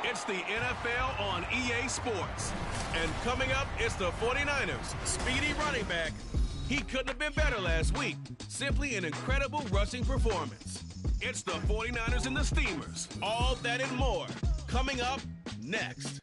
It's the NFL on EA Sports. And coming up, it's the 49ers' speedy running back. He couldn't have been better last week. Simply an incredible rushing performance. It's the 49ers and the Steamers. All that and more. Coming up next.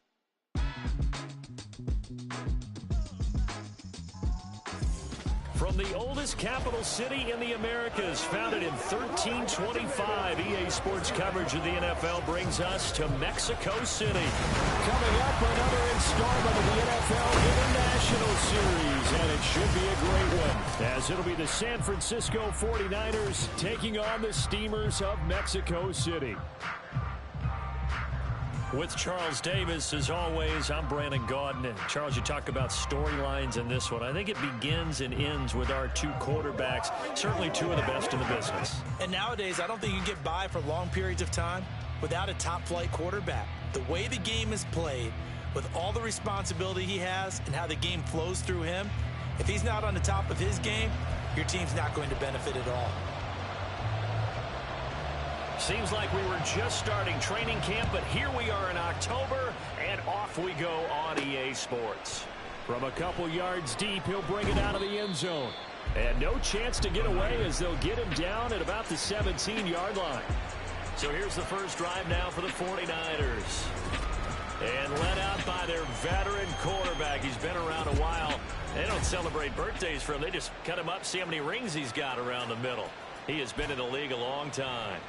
From the oldest capital city in the Americas, founded in 1325, EA Sports coverage of the NFL brings us to Mexico City. Coming up, another installment of the NFL International Series, and it should be a great one, as it'll be the San Francisco 49ers taking on the Steamers of Mexico City. With Charles Davis, as always, I'm Brandon Gaudin. And Charles, you talk about storylines in this one. I think it begins and ends with our two quarterbacks, certainly two of the best in the business. And nowadays, I don't think you can get by for long periods of time without a top-flight quarterback. The way the game is played, with all the responsibility he has and how the game flows through him, if he's not on the top of his game, your team's not going to benefit at all. Seems like we were just starting training camp, but here we are in October, and off we go on EA Sports. From a couple yards deep, he'll bring it out of the end zone. And no chance to get away as they'll get him down at about the 17-yard line. So here's the first drive now for the 49ers. And led out by their veteran quarterback. He's been around a while. They don't celebrate birthdays for him. They just cut him up, see how many rings he's got around the middle. He has been in the league a long time.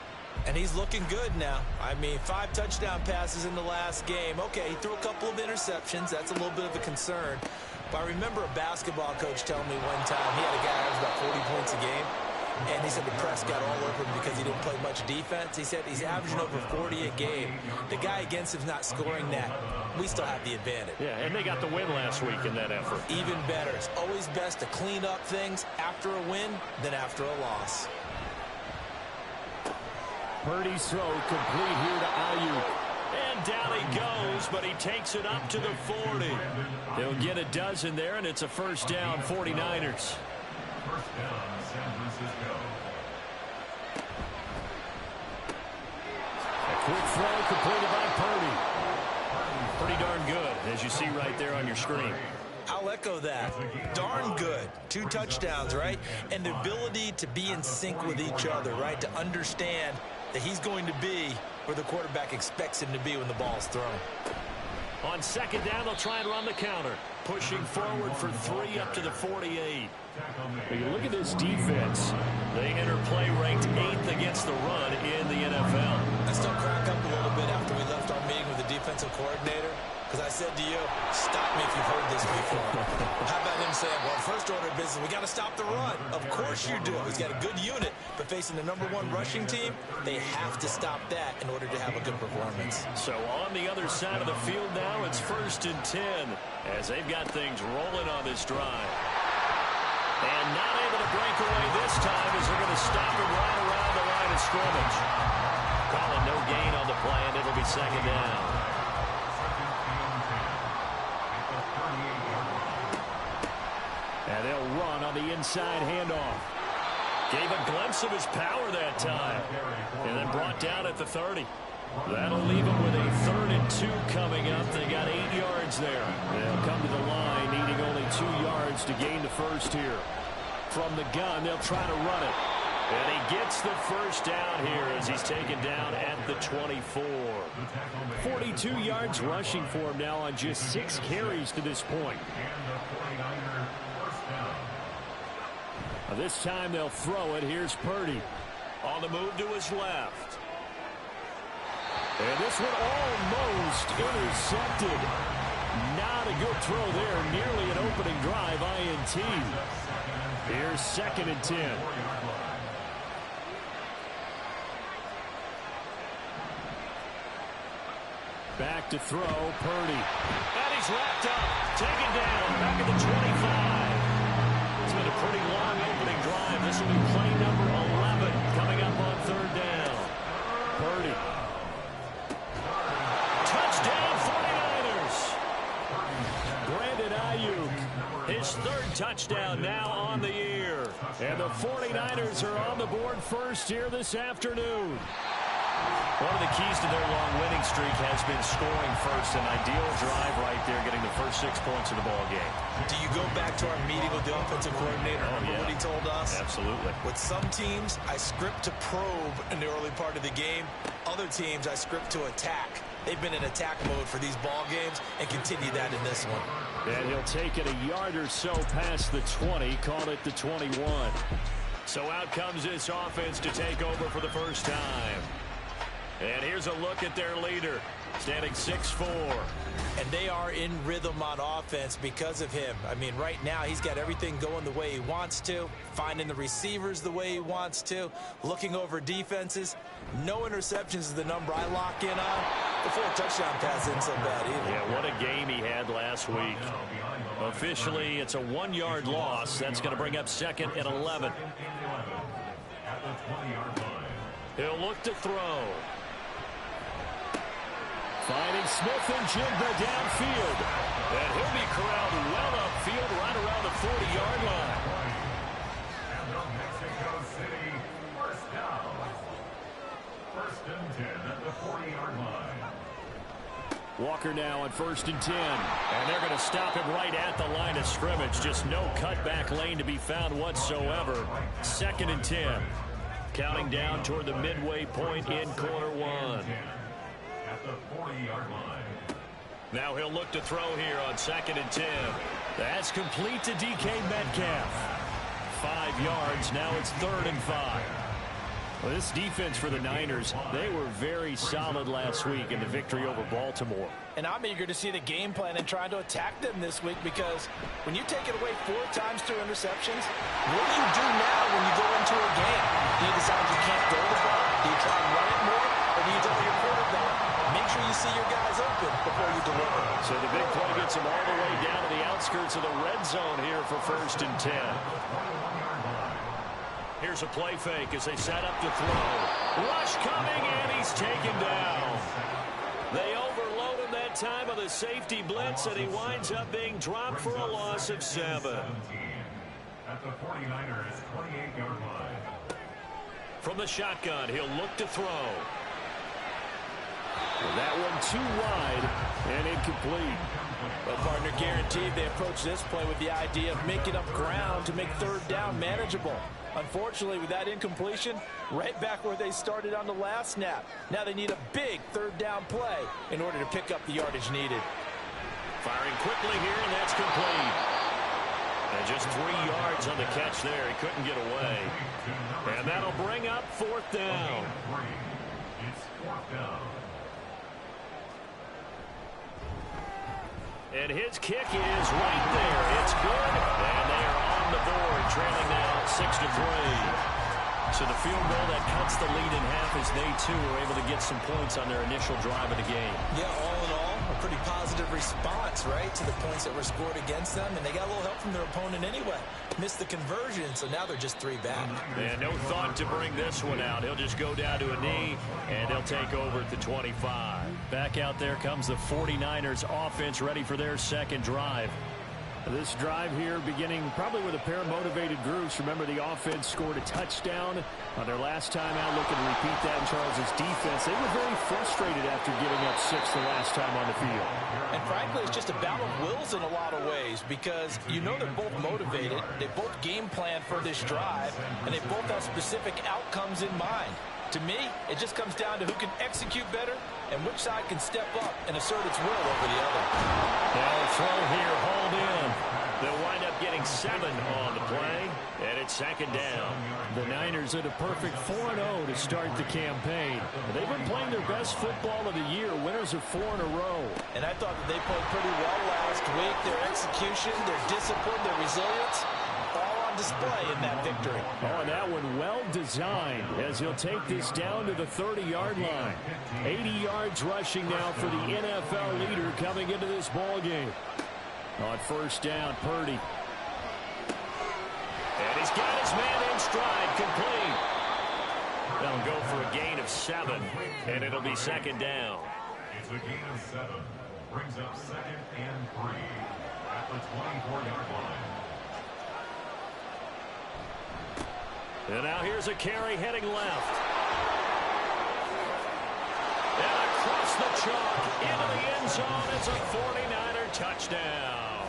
And he's looking good now. I mean, 5 touchdown passes in the last game. Okay, he threw a couple of interceptions. That's a little bit of a concern. But I remember a basketball coach telling me one time he had a guy average about 40 points a game. And he said the press got all over him because he didn't play much defense. He said he's averaging over 40 a game. The guy against him's not scoring that. We still have the advantage. Yeah, and they got the win last week in that effort. Even better. It's always best to clean up things after a win than after a loss. Purdy's throw complete here to Ayuk. And down he goes, but he takes it up to the 40. They'll get a dozen there, and it's a first down, 49ers. First down, San Francisco. A quick throw completed by Purdy. Pretty darn good, as you see right there on your screen. I'll echo that. Darn good. 2 touchdowns, right? And the ability to be in sync with each other, right? To understand that he's going to be where the quarterback expects him to be when the ball's thrown. On second down, they'll try and run the counter. Pushing forward for 3 up to the 48. When you look at this defense, they enter play ranked 8th against the run in the NFL. I still crack up a little bit after we left our meeting with the defensive coordinator. Because I said to you, stop me if you've heard this before. How about him saying, well, first order of business, we got to stop the run. Of course you do. He's got a good unit, but facing the #1 rushing team, they have to stop that in order to have a good performance. So on the other side of the field now, it's 1st and 10 as they've got things rolling on this drive. And not able to break away this time as they're going to stop him right around the line of scrimmage. Calling no gain on the play, and it'll be second down. And they'll run on the inside handoff. Gave a glimpse of his power that time. And then brought down at the 30. That'll leave them with a 3rd and 2 coming up. They got 8 yards there. They'll come to the line needing only 2 yards to gain the first here. From the gun, they'll try to run it. And he gets the first down here as he's taken down at the 24. 42 yards rushing for him now on just 6 carries to this point. This time they'll throw it. Here's Purdy. On the move to his left. And this one almost intercepted. Not a good throw there. Nearly an opening drive INT. Here's 2nd and 10. Back to throw, Purdy. And he's wrapped up. Taken down. Back at the 25. It's been a pretty long opening drive. This will be play number 11 coming up on 3rd down. Purdy. Touchdown 49ers. Brandon Ayuk. His 3rd touchdown now on the year. And the 49ers are on the board first here this afternoon. One of the keys to their long winning streak has been scoring first. An ideal drive right there, getting the first 6 points of the ball game. Do you go back to our meeting with the offensive coordinator? Remember what he told us? Absolutely. With some teams, I script to probe in the early part of the game. Other teams, I script to attack. They've been in attack mode for these ball games and continue that in this one. And he'll take it a yard or so past the 20, call it the 21. So out comes this offense to take over for the first time. And here's a look at their leader, standing 6'4". And they are in rhythm on offense because of him. I mean, right now, he's got everything going the way he wants to, finding the receivers the way he wants to, looking over defenses. No interceptions is the number I lock in on. The 4 touchdown pass isn't so bad either. Yeah, what a game he had last week. Officially, it's a 1-yard loss. That's going to bring up second and 11. He'll look to throw. Finding Smith and Jigba downfield. And he'll be corralled well upfield right around the 40-yard line. And the Mexico City first down. First and 10 at the 40-yard line. Walker now on first and 10. And they're going to stop him right at the line of scrimmage. Just no cutback lane to be found whatsoever. Second and 10. Counting down toward the midway point in quarter one. At the 40-yard line. Now he'll look to throw here on second and 10. That's complete to DK Metcalf. 5 yards. Now it's third and 5. Well, this defense for the Niners, they were very solid last week in the victory over Baltimore. And I'm eager to see the game plan and trying to attack them this week, because when you take it away 4 times through interceptions, what do you do now when you go into a game? Do you decide you can't throw the ball? Do you try and run it more? Or do you tell your quarterback, make sure you see your guys open before you deliver? So the big play gets them all the way down to the outskirts of the red zone here for first and 10. Here's a play fake as they set up to throw. Rush coming, and he's taken down. They overload him that time of the safety blitz, and he winds up being dropped for a loss of 7. At the 49ers 28-yard line. From the shotgun, he'll look to throw. And that one too wide and incomplete. Well, partner, guaranteed they approach this play with the idea of making up ground to make third down manageable. Unfortunately, with that incompletion, right back where they started on the last snap. Now they need a big third down play in order to pick up the yardage needed. Firing quickly here, and that's complete. And just 3 yards on the catch there. He couldn't get away. And that'll bring up fourth down. It's fourth down. And his kick is right there. It's good. And they are on the board, trailing now 6-3. So the field goal that cuts the lead in half as they, too, are able to get some points on their initial drive of the game. Yeah, all in all, a pretty positive response, right, to the points that were scored against them. And they got a little help from their opponent anyway. Missed the conversion, so now they're just 3 back. And no thought to bring this one out. He'll just go down to a knee, and they'll take over at the 25. Back out there comes the 49ers offense, ready for their second drive. This drive here beginning probably with a pair of motivated groups. Remember, the offense scored a touchdown on their last time out. Looking to repeat that in Charles's defense. They were very frustrated after giving up 6 the last time on the field. And frankly, it's just a battle of wills in a lot of ways, because you know they're both motivated. They both game plan for this drive, and they both have specific outcomes in mind. To me, it just comes down to who can execute better and which side can step up and assert its will over the other. They'll throw here, hold in. They'll wind up getting 7 on the play, and it's second down. The Niners at a perfect 4-0 to start the campaign. They've been playing their best football of the year, winners of 4 in a row. And I thought that they played pretty well last week. Their execution, their discipline, their resilience, all on display in that victory. Oh, and that one well designed as he'll take this down to the 30-yard line. 80 yards rushing now for the NFL leader coming into this ball game. On first down, Purdy. And he's got his man in stride, complete. They'll go for a gain of 7, and it'll be second down. It's a gain of 7. Brings up second and 3 at the 24-yard line. And now here's a carry heading left. And across the chalk into the end zone. It's a 49er touchdown.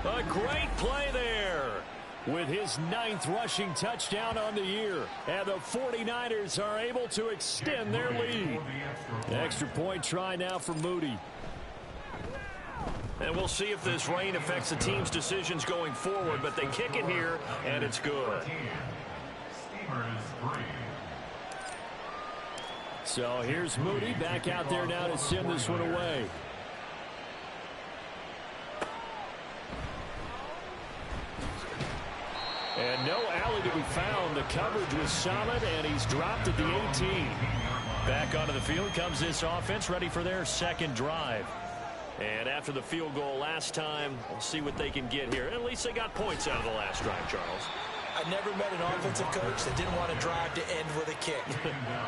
A great play there with his 9th rushing touchdown on the year. And the 49ers are able to extend their lead. Extra point try now for Moody. And we'll see if this rain affects the team's decisions going forward, but they kick it here, and it's good. So here's Moody back out there now to send this one away. And no alley to be found. The coverage was solid, and he's dropped at the 18. Back onto the field comes this offense, ready for their second drive. And after the field goal last time, we'll see what they can get here. At least they got points out of the last drive, Charles. I never met an offensive coach that didn't want to drive to end with a kick.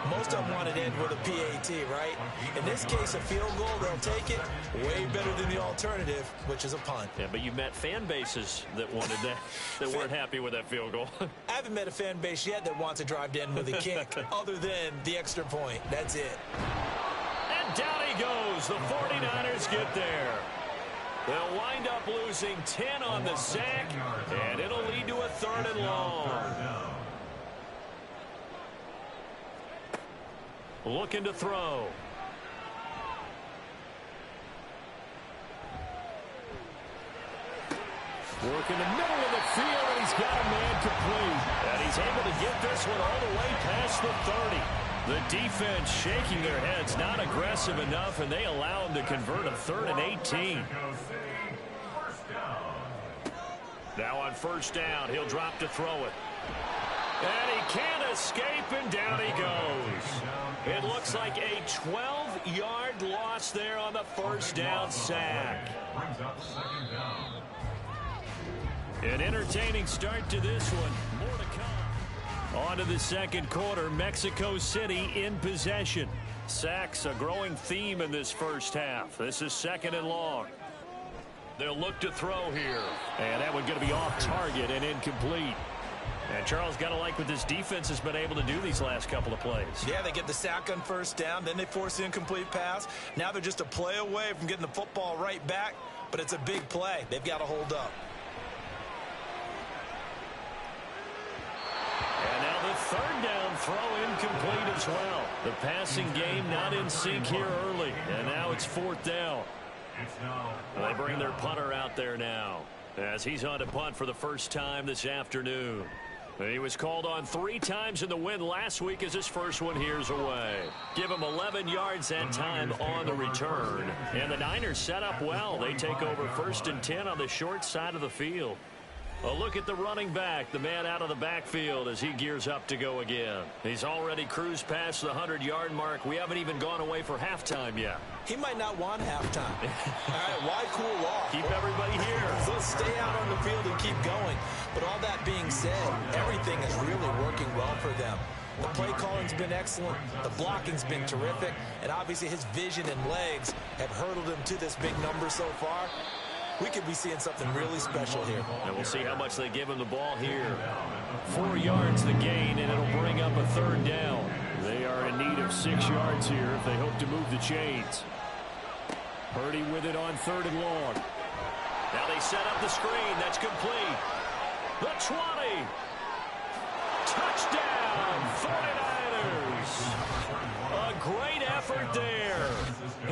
Most of them wanted to end with a PAT, right? In this case, a field goal, they'll take it. Way better than the alternative, which is a punt. Yeah, but you met fan bases that wanted that, that weren't happy with that field goal. I haven't met a fan base yet that wants to drive to end with a kick, other than the extra point. That's it. And down he goes. The 49ers get there. They'll wind up losing 10 on the sack, and it'll lead to a 3rd and long. Looking to throw. Working the middle of the field, and he's got a man complete. And he's able to get this one all the way past the 30. The defense shaking their heads, not aggressive enough, and they allow him to convert a 3rd and 18. Now on 1st down, he'll drop to throw it. And he can't escape, and down he goes. It looks like a 12-yard loss there on the 1st down sack. An entertaining start to this one. More to come. On to the 2nd quarter. Mexico City in possession. Sacks a growing theme in this first half. This is 2nd and long. They'll look to throw here. And that one going to be off target and incomplete. And Charles, got to like what this defense has been able to do these last couple of plays. Yeah, they get the sack on 1st down, then they force the incomplete pass. Now they're just a play away from getting the football right back, but it's a big play. They've got to hold up. And now the 3rd down throw incomplete as well. The passing game not in sync here early. And now it's 4th down. They bring their punter out there now as he's on to punt for the first time this afternoon. He was called on 3 times in the win last week as his first one here's away. Give him 11 yards that time on the return. And the Niners set up well. They take over 1st and 10 on the short side of the field. A look at the running back, the man out of the backfield as he gears up to go again. He's already cruised past the 100-yard mark. We haven't even gone away for halftime yet. He might not want halftime. All right, why cool off? Keep everybody here. So stay out on the field and keep going. But all that being said, everything is really working well for them. The play calling's been excellent. The blocking's been terrific. And obviously his vision and legs have hurdled him to this big number so far. We could be seeing something really special here. And we'll see how much they give him the ball here. 4 yards the gain, and it'll bring up a 3rd down. They are in need of 6 yards here if they hope to move the chains. Purdy with it on 3rd and long. Now they set up the screen. That's complete. The 20. Touchdown, 49ers. A great effort there.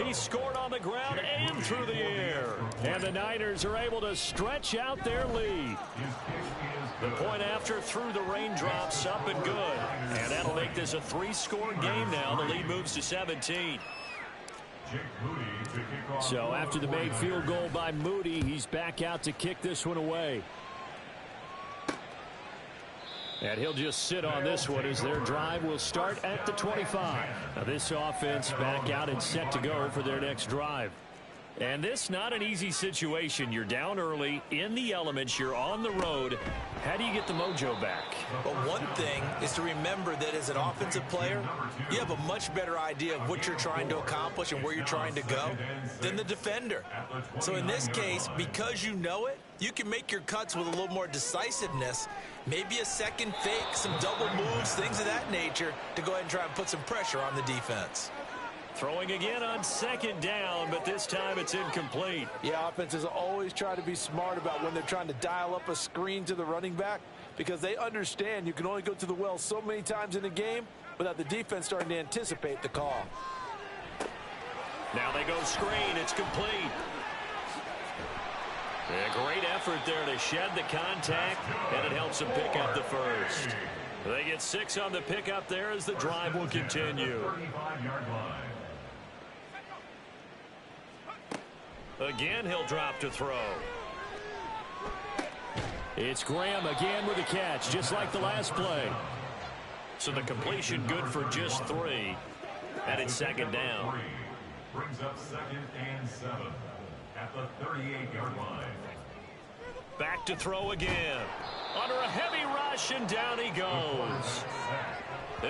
He scored on the ground and through the air. And the Niners are able to stretch out their lead. The point after through the raindrops, up and good. And that'll make this a 3-score game now. The lead moves to 17. So after the made field goal by Moody, he's back out to kick this one away. And he'll just sit on this one as their drive will start at the 25. Now this offense back out and set to go for their next drive. And this not an easy situation. You're down early, in the elements, you're on the road. How do you get the mojo back? Well, one thing is to remember that as an offensive player, you have a much better idea of what you're trying to accomplish and where you're trying to go than the defender. So in this case, because you know it, You can make your cuts with a little more decisiveness, maybe a second fake, some double moves, things of that nature, to go ahead and try and put some pressure on the defense. Throwing again on second down, but this time it's incomplete. Yeah, offenses always try to be smart about when they're trying to dial up a screen to the running back, because they understand you can only go to the well so many times in a game without the defense starting to anticipate the call. Now they go screen. It's complete. A great effort there to shed the contact, and it helps them pick up the first. They get 6 on the pickup there as the drive will continue. Again, he'll drop to throw. It's Graham again with a catch, just like the last play. So the completion good for just 3. And it's second down. Brings up 2nd and 7 at the 38-yard line. Back to throw again. Under a heavy rush, and down he goes.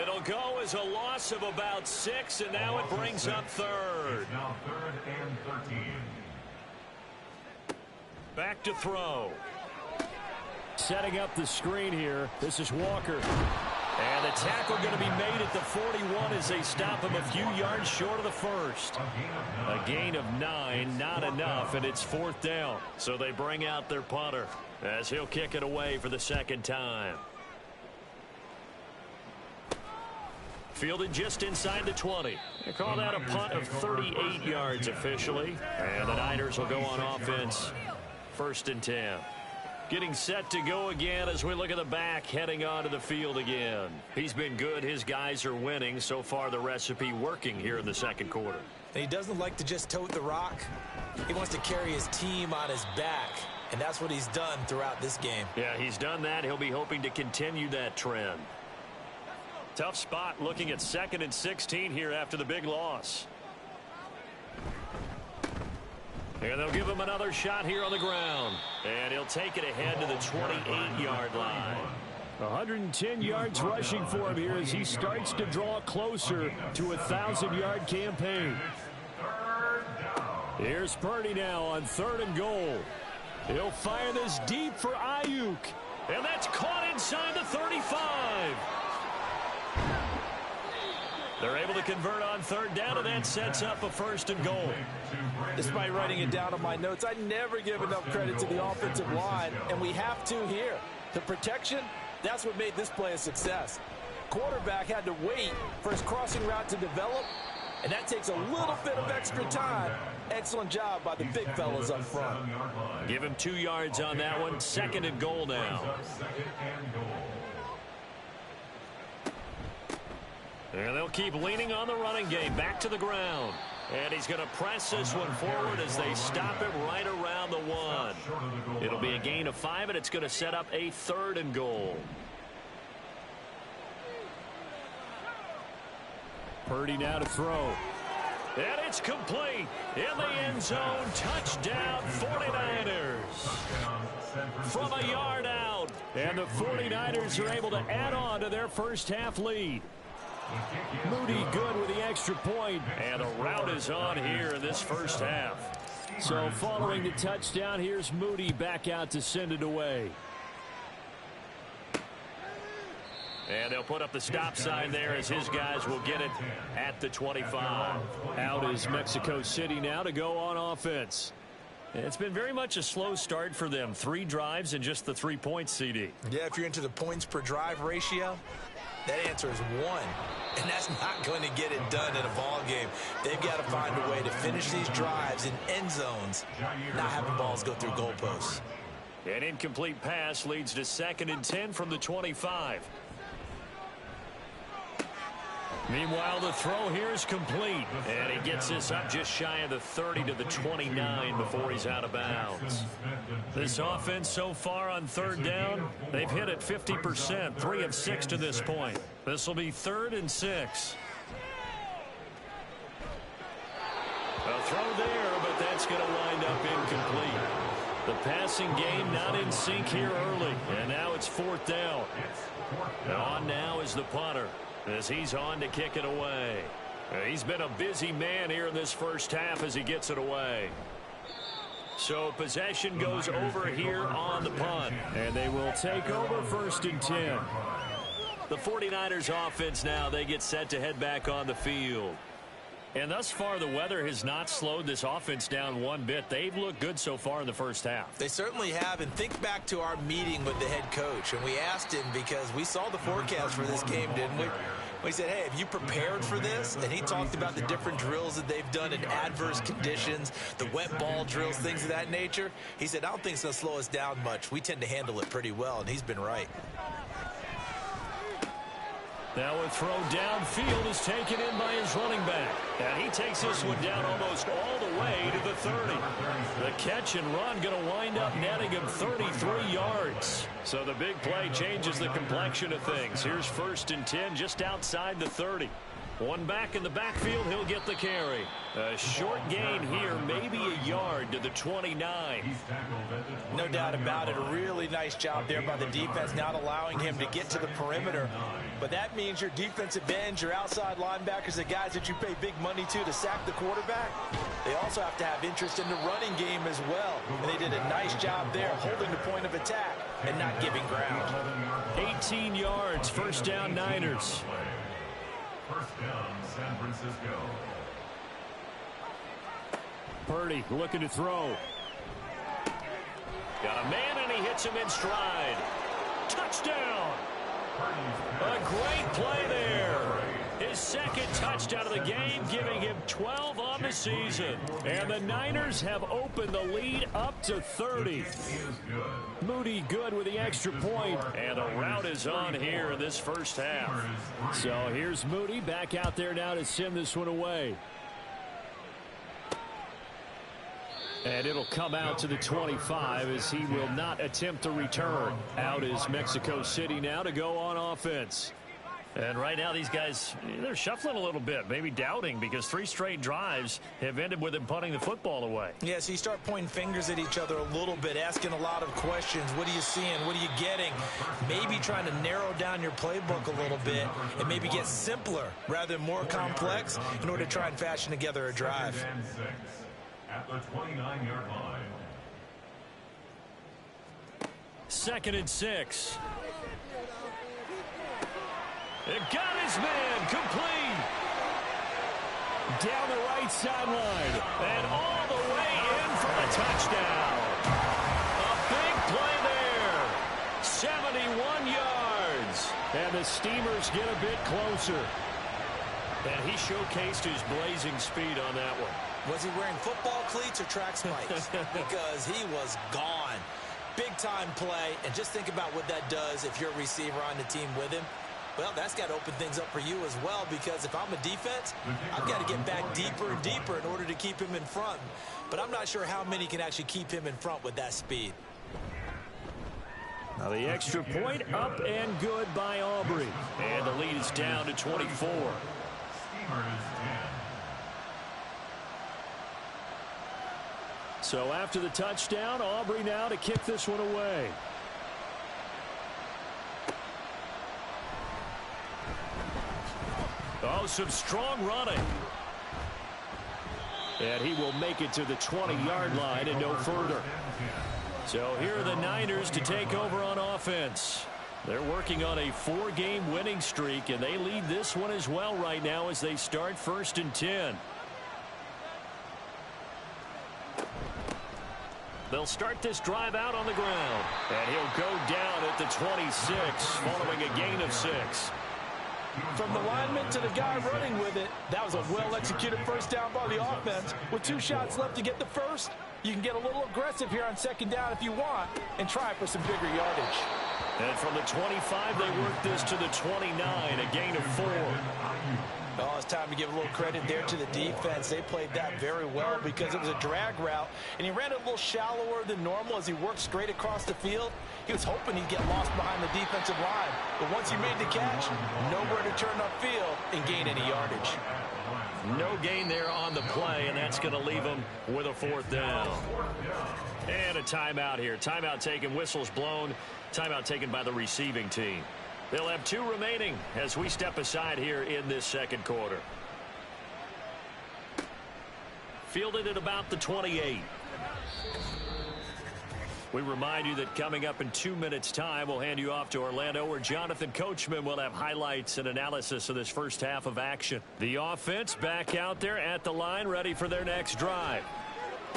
It'll go as a loss of about 6, and now it brings up 3rd. Now 3rd and 13. Back to throw. Setting up the screen here. This is Walker. And the tackle going to be made at the 41 as they stop him a few yards short of the first. A gain of 9, not enough, and it's 4th down. So they bring out their punter as he'll kick it away for the second time. Fielded just inside the 20. They call that a punt of 38 yards officially. And the Niners will go on offense. 1st and 10. Getting set to go again as we look at the back heading onto the field again. He's been good. His guys are winning. So far the recipe working here in the second quarter. And he doesn't like to just tote the rock. He wants to carry his team on his back. And that's what he's done throughout this game. Yeah, he's done that. He'll be hoping to continue that trend. Tough spot looking at 2nd and 16 here after the big loss. And they'll give him another shot here on the ground. And he'll take it ahead to the 28-yard line. 110 yards rushing for him here as he starts to draw closer to a 1,000-yard campaign. Here's Purdy now on 3rd and goal. He'll fire this deep for Ayuk. And that's caught inside the 35. They're able to convert on 3rd down, and that sets up a 1st and goal. Despite writing it down on my notes, I never give enough credit to the offensive line, and we have to here. The protection, that's what made this play a success. Quarterback had to wait for his crossing route to develop, and that takes a little bit of extra time. Excellent job by the big fellas up front. Give him 2 yards on that one. 2nd and goal now. And they'll keep leaning on the running game. Back to the ground. And he's going to press this one forward as they stop it right around the 1. It'll be a gain of 5, and it's going to set up a 3rd and goal. Purdy now to throw. And it's complete. In the end zone. Touchdown 49ers. From a yard out. And the 49ers are able to add on to their first half lead. Moody good with the extra point, and a route is on here in this first half. So following the touchdown, here's Moody back out to send it away. And they'll put up the stop sign there as his guys will get it at the 25. Out is Mexico City now to go on offense. It's been very much a slow start for them. 3 drives and just the 3 points, CD. Yeah, if you're into the points per drive ratio, that answer is 1. And that's not going to get it done in a ball game. They've got to find a way to finish these drives in end zones, not having balls go through goalposts. An incomplete pass leads to 2nd and 10 from the 25. Meanwhile, the throw here is complete. And he gets this up just shy of the 30 to the 29 before he's out of bounds. This offense so far on 3rd down, they've hit it 50%, 3 of 6 to this point. This will be 3rd and 6. A throw there, but that's going to wind up incomplete. The passing game not in sync here early. And now it's 4th down. And on now is the punter, as he's on to kick it away. He's been a busy man here in this first half as he gets it away. So possession goes over here on the punt. And they will take over 1st and 10. The 49ers offense now, they get set to head back on the field. And thus far, the weather has not slowed this offense down one bit. They've looked good so far in the first half. They certainly have. And think back to our meeting with the head coach. And we asked him, because we saw the forecast for this game, didn't we? We said, hey, have you prepared for this? And he talked about the different drills that they've done in adverse conditions, the wet ball drills, things of that nature. He said, I don't think it's going to slow us down much. We tend to handle it pretty well, and he's been right. Now a throw downfield is taken in by his running back. And he takes this one down almost all the way to the 30. The catch and run going to wind up netting him 33 yards. So the big play changes the complexion of things. Here's 1st and 10 just outside the 30. One back in the backfield, he'll get the carry. A short gain here, maybe a yard to the 29. No doubt about it. A really nice job there by the defense, not allowing him to get to the perimeter. But that means your defensive ends, your outside linebackers, the guys that you pay big money to sack the quarterback, they also have to have interest in the running game as well. And they did a nice job there, holding the point of attack and not giving ground. 18 yards, 1st down Niners. 1st down, San Francisco. Purdy looking to throw. Got a man, and he hits him in stride. Touchdown! A great play there. His 2nd touchdown of the game, giving him 12 on the season. And the Niners have opened the lead up to 30. Moody good with the extra point. And the route is on here in this first half. So here's Moody back out there now to send this one away. And it'll come out to the 25 as he will not attempt to return. Out is Mexico City now to go on offense. And right now these guys, they're shuffling a little bit, maybe doubting, because 3 straight drives have ended with them punting the football away. Yeah, so you start pointing fingers at each other a little bit, asking a lot of questions. What are you seeing? What are you getting? Maybe trying to narrow down your playbook a little bit and maybe get simpler rather than more complex in order to try and fashion together a drive. At the 29-yard line. 2nd and 6. It got his man complete. Down the right sideline. And all the way in for a touchdown. A big play there. 71 yards. And the Steamers get a bit closer. And he showcased his blazing speed on that one. Was he wearing football cleats or track spikes? Because he was gone. Big time play. And just think about what that does if you're a receiver on the team with him. Well, that's got to open things up for you as well, because if I'm a defense, I've got to get back deeper and deeper in order to keep him in front. But I'm not sure how many can actually keep him in front with that speed. Now the extra point up and good by Aubrey. And the lead is down to 24. So after the touchdown, Aubrey now to kick this one away. Oh, some strong running. And he will make it to the 20-yard line and no further. So here are the Niners to take over on offense. They're working on a 4-game winning streak, and they lead this one as well right now as they start 1st and 10. They'll start this drive out on the ground. And he'll go down at the 26 following a gain of 6. From the lineman to the guy running with it, that was a well-executed first down by the offense. With 2 shots left to get the first, you can get a little aggressive here on 2nd down if you want and try for some bigger yardage. And from the 25, they work this to the 29, a gain of 4. Oh, it's time to give a little credit there to the defense. They played that very well because it was a drag route, and he ran it a little shallower than normal as he worked straight across the field. He was hoping he'd get lost behind the defensive line, but once he made the catch, nowhere to turn upfield and gain any yardage. No gain there on the play, and that's going to leave him with a 4th down. And a timeout here. Timeout taken, whistles blown. Timeout taken by the receiving team. They'll have 2 remaining as we step aside here in this 2nd quarter. Fielded at about the 28. We remind you that coming up in 2 minutes' time, we'll hand you off to Orlando, where Jonathan Coachman will have highlights and analysis of this first half of action. The offense back out there at the line, ready for their next drive.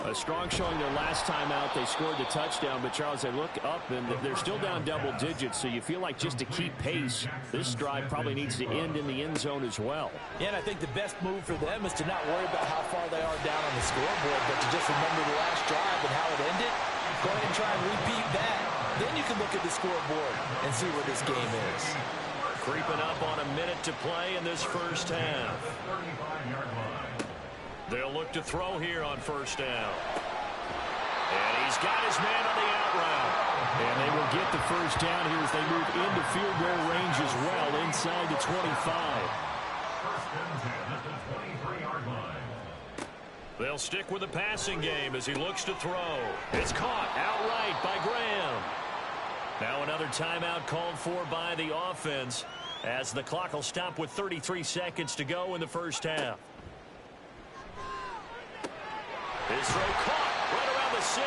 A strong showing their last time out. They scored the touchdown, but Charles, they look up and they're still down double digits, so you feel like just to keep pace, this drive probably needs to end in the end zone as well. Yeah, and I think the best move for them is to not worry about how far they are down on the scoreboard, but to just remember the last drive and how it ended. Go ahead and try and repeat that. Then you can look at the scoreboard and see where this game is. Creeping up on a minute to play in this first half. They'll look to throw here on first down. And he's got his man on the out route. And they will get the first down here as they move into field goal range as well, inside the 25. First and 10 at the 23-yard line. They'll stick with the passing game as he looks to throw. It's caught outright by Graham. Now another timeout called for by the offense as the clock will stop with 33 seconds to go in the first half. His throw caught right around the 6.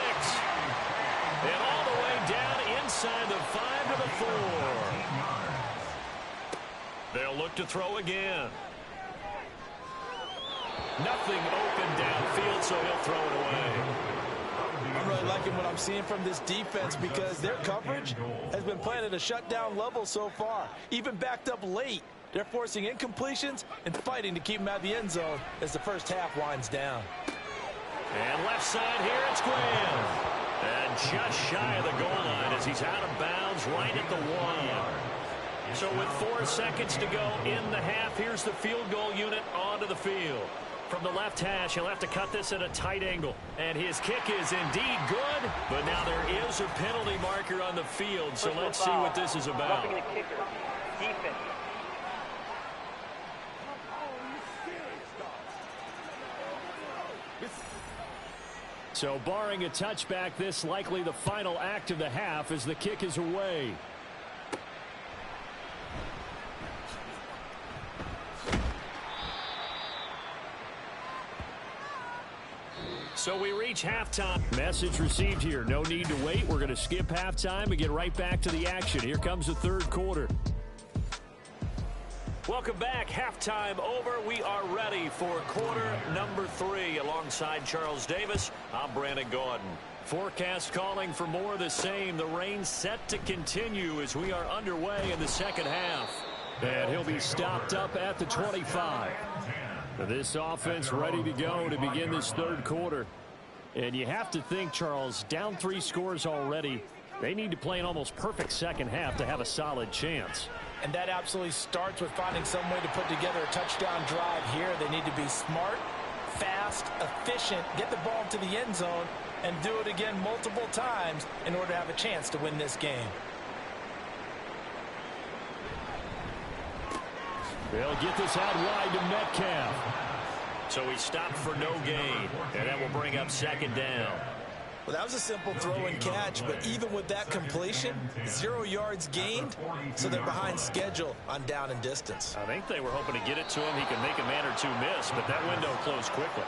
And all the way down inside the 5 to the 4. They'll look to throw again. Nothing open downfield, so he'll throw it away. I'm really liking what I'm seeing from this defense because their coverage has been playing at a shutdown level so far. Even backed up late, they're forcing incompletions and fighting to keep them out of the end zone as the first half winds down. And left side here, it's Graham. And just shy of the goal line as he's out of bounds right at the 1. So with 4 seconds to go in the half, here's the field goal unit onto the field. From the left hash, he'll have to cut this at a tight angle. And his kick is indeed good, but now there is a penalty marker on the field, so let's see what this is about. So barring a touchback, this likely the final act of the half as the kick is away. So we reach halftime. Message received here. No need to wait. We're going to skip halftime and get right back to the action. Here comes the third quarter. Welcome back. Halftime over. We are ready for quarter number 3. Alongside Charles Davis, I'm Brandon Gordon. Forecast calling for more of the same. The rain set to continue as we are underway in the second half. And he'll be stopped up at the 25. This offense ready to go to begin this third quarter. And you have to think, Charles, down 3 scores already. They need to play an almost perfect second half to have a solid chance. And that absolutely starts with finding some way to put together a touchdown drive here. They need to be smart, fast, efficient, get the ball to the end zone, and do it again multiple times in order to have a chance to win this game. They'll get this out wide to Metcalf. So he stopped for no gain, and that will bring up second down. Well, that was a simple throw and catch, but even with that completion, 0 yards gained, so they're behind schedule on down and distance. I think they were hoping to get it to him. He can make a man or two miss, but that window closed quickly.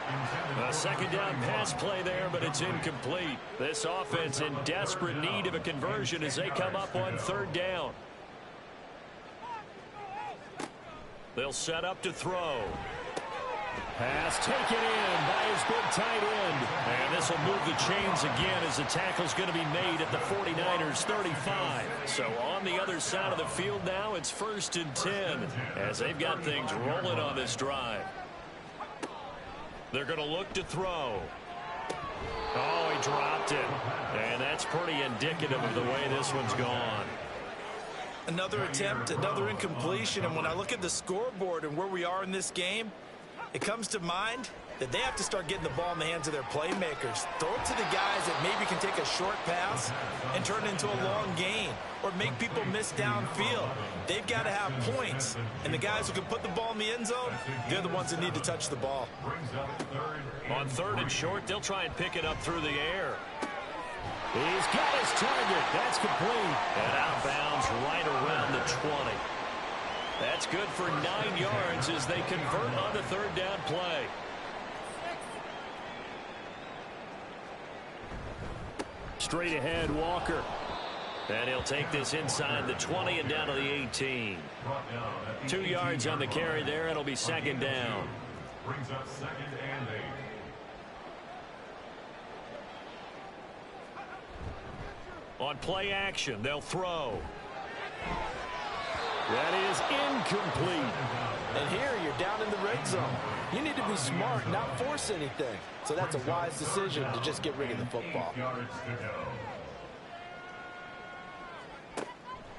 A second down pass play there, but it's incomplete. This offense in desperate need of a conversion as they come up on third down. They'll set up to throw. Pass taken in by his big tight end. And this will move the chains again as the tackle's going to be made at the 49ers 35. So on the other side of the field now, it's 1st and 10 as they've got things rolling on this drive. They're going to look to throw. Oh, he dropped it. And that's pretty indicative of the way this one's gone. Another attempt, another incompletion, and when I look at the scoreboard and where we are in this game, it comes to mind that they have to start getting the ball in the hands of their playmakers. Throw it to the guys that maybe can take a short pass and turn it into a long gain or make people miss downfield. They've got to have points, and the guys who can put the ball in the end zone, they're the ones that need to touch the ball. On 3rd and short, they'll try and pick it up through the air. He's got his target. That's complete. And out of bounds right around the 20. That's good for 9 yards as they convert on the third down play. Straight ahead, Walker. And he'll take this inside the 20 and down to the 18. 2 yards on the carry there. It'll be second down. Brings up second and 8. On play action, they'll throw. That is incomplete. And here you're down in the red zone. You need to be smart, not force anything. So that's a wise decision to just get rid of the football. 8 yards to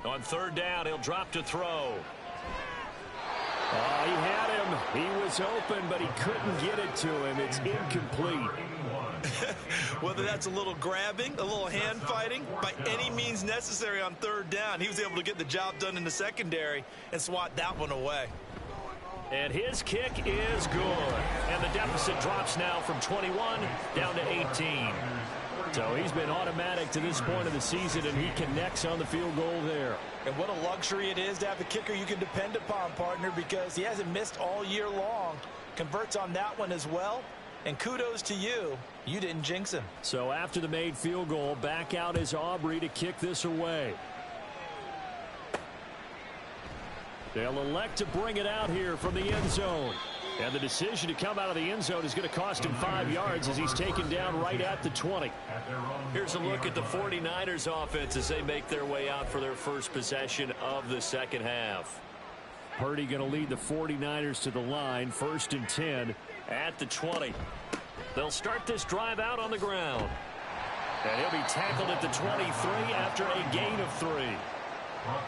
go. On third down, he'll drop to throw. Oh, he had him. He was open, but he couldn't get it to him. It's incomplete. Whether that's a little grabbing, a little hand fighting, by any means necessary on third down, he was able to get the job done in the secondary and swat that one away. And his kick is good. And the deficit drops now from 21 down to 18. So he's been automatic to this point of the season, and he connects on the field goal there. And what a luxury it is to have a kicker you can depend upon, partner, because he hasn't missed all year long. Converts on that one as well. And kudos to you. You didn't jinx him. So after the made field goal, back out is Aubrey to kick this away. They'll elect to bring it out here from the end zone. And the decision to come out of the end zone is going to cost him 5 yards as he's taken down right at the 20. Here's a look at the 49ers offense as they make their way out for their first possession of the second half. Purdy going to lead the 49ers to the line, 1st and 10 at the 20. They'll start this drive out on the ground. And he'll be tackled at the 23 after a gain of 3.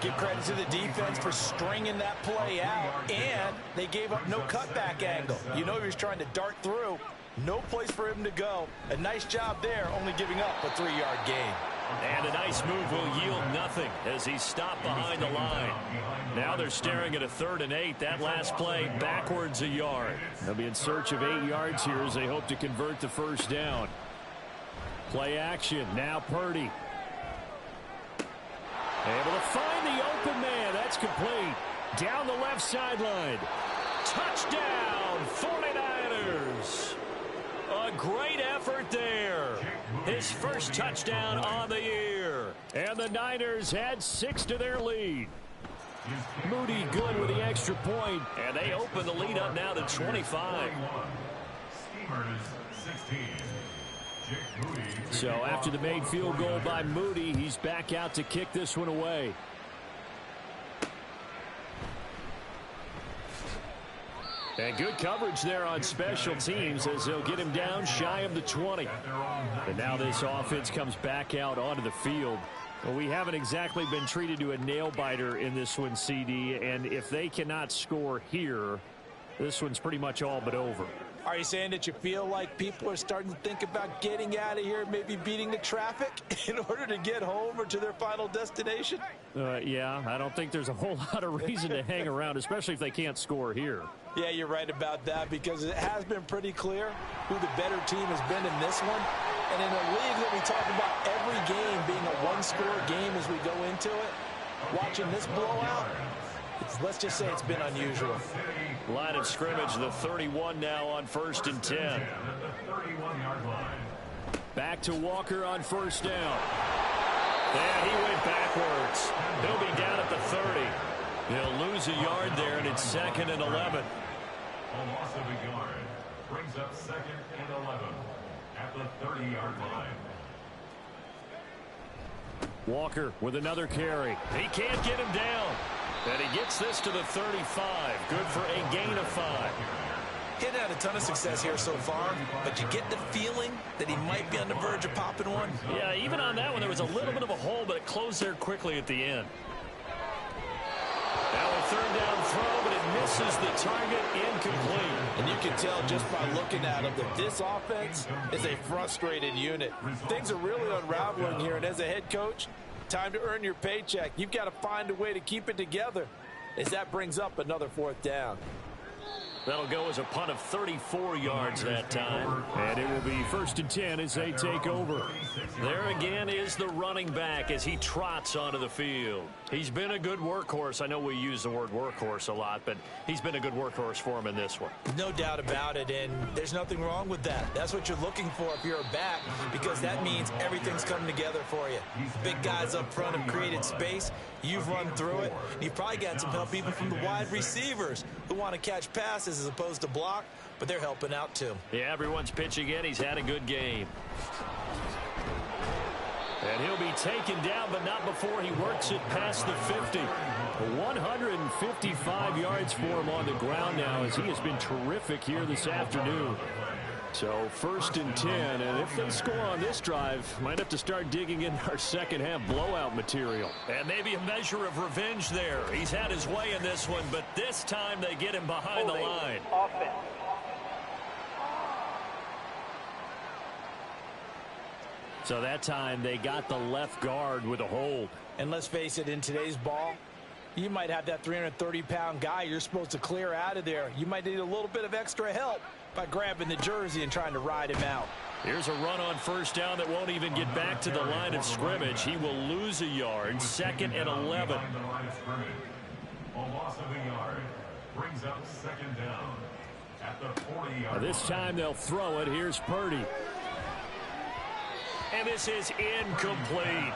Give credit to the defense for stringing that play out, and they gave up no cutback angle. You know he was trying to dart through. No place for him to go. A nice job there, only giving up a 3-yard gain. And a nice move will yield nothing as he's stopped behind the line. Now they're staring at a 3rd and 8. That last play backwards a yard. They'll be in search of 8 yards here as they hope to convert the first down. Play action. Now Purdy. Able to find the open man. That's complete. Down the left sideline. Touchdown, 49ers. A great effort there. His first touchdown on the year. And the Niners add 6 to their lead. Moody good with the extra point. And they open the lead up now to 25. Steamers 16. So after the made field goal by Moody, he's back out to kick this one away. And good coverage there on special teams as they'll get him down shy of the 20. And now this offense comes back out onto the field. Well, we haven't exactly been treated to a nail-biter in this one, CD. And if they cannot score here, this one's pretty much all but over. Are you saying that you feel like people are starting to think about getting out of here, maybe beating the traffic in order to get home or to their final destination? Yeah, I don't think there's a whole lot of reason to hang around, especially if they can't score here. Yeah, you're right about that because it has been pretty clear who the better team has been in this one. And in a league that we talk about every game being a one-score game as we go into it, watching this blowout, let's just say it's been unusual. Line of scrimmage, the 31 now on 1st and 10. Back to Walker on 1st down. Yeah, he went backwards. He'll be down at the 30. He'll lose a yard there, and it's 2nd and 11. A loss of a yard brings up 2nd and 11 at the 30-yard line. Walker with another carry. He can't get him down. And he gets this to the 35. Good for a gain of 5. He hadn't had a ton of success here so far, but you get the feeling that he might be on the verge of popping one. Yeah, even on that one, there was a little bit of a hole, but it closed there quickly at the end. Now a 3rd down throw, but it misses the target, incomplete. And you can tell just by looking at him that this offense is a frustrated unit. Things are really unraveling here, and as a head coach, time to earn your paycheck. You've got to find a way to keep it together as that brings up another 4th down. That'll go as a punt of 34 yards that time. And it will be 1st and 10 as they take over. There again is the running back as he trots onto the field. He's been a good workhorse. I know we use the word workhorse a lot, but he's been a good workhorse for him in this one. No doubt about it, and there's nothing wrong with that. That's what you're looking for if you're a back, because that means everything's coming together for you. Big guys up front have created space. You've run through it. You've probably got some help even from the wide receivers who want to catch passes as opposed to block, but they're helping out too. Yeah, everyone's pitching in. He's had a good game. And he'll be taken down, but not before he works it past the 50. 155 yards for him on the ground now as he has been terrific here this afternoon. So 1st and 10, and if they score on this drive, might have to start digging in our second half blowout material. And maybe a measure of revenge there. He's had his way in this one, but this time they get him behind the line. Offense. So that time they got the left guard with a hold. And let's face it, in today's ball, you might have that 330-pound guy you're supposed to clear out of there. You might need a little bit of extra help by grabbing the jersey and trying to ride him out. Here's a run on 1st down that won't even get back to the line of scrimmage. He will lose a yard. 2nd and 11. A loss of a yard brings up 2nd down at the 40-yard This time they'll throw it. Here's Purdy. And this is incomplete.